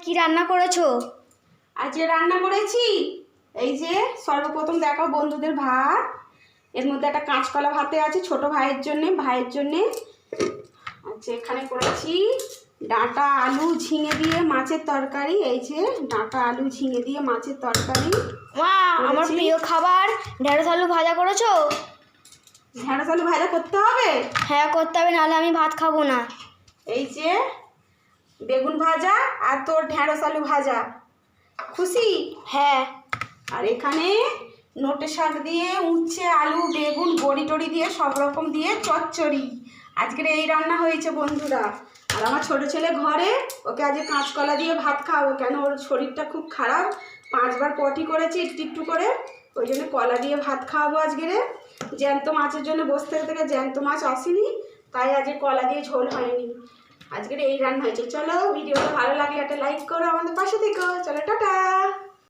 কি রান্না করেছো? আজকে রান্না করেছি এই যে সর্বপ্রথম দেখো বন্ধুদের ভাত, এর মধ্যে একটা কাঁচকলা ভাতে আছে ছোট ভাইয়ের জন্যে। আচ্ছা, এখানে করেছি ডাঁটা আলু ঝিঙে দিয়ে মাছের তরকারি। এই যে ডাঁটা আলু ঝিঙে দিয়ে মাছের তরকারি। মা, আমার প্রিয় খাবার ঢেঁড়স আলু ভাজা করেছো? ঢেঁড়স আলু ভাজা করতে হবে? হ্যাঁ, করতে হবে, নাহলে আমি ভাত খাবো না। এই যে বেগুন ভাজা আর তোর ঢেঁড়স আলু ভাজা, খুশি? হ্যাঁ। আর এখানে নোটে শাক দিয়ে উচ্ছে আলু বেগুন বড়ি টড়ি দিয়ে সব রকম দিয়ে চচ্চড়ি। আজকের এই রান্না হয়েছে বন্ধুরা। আর আমার ছোট ছেলে ঘরে, ওকে আজকে কাঁচকলা দিয়ে ভাত খাওয়াবো, কেন ওর শরীরটা খুব খারাপ, 5 বার পটি করেছে একটু করে, ওই জন্য কলা দিয়ে ভাত খাওয়াবো আজকের। জ্যান্ত মাছের জন্য বসতে থেকে জ্যান্ত মাছ আসেনি, তাই আজকে কলা দিয়ে ঝোল হয়নি। আজকের এই রান্না হয়েছে। চলো, ভিডিওটা ভালো লাগলে একটা লাইক করো, আমাদের পাশে থেকো। চলো, টাটা।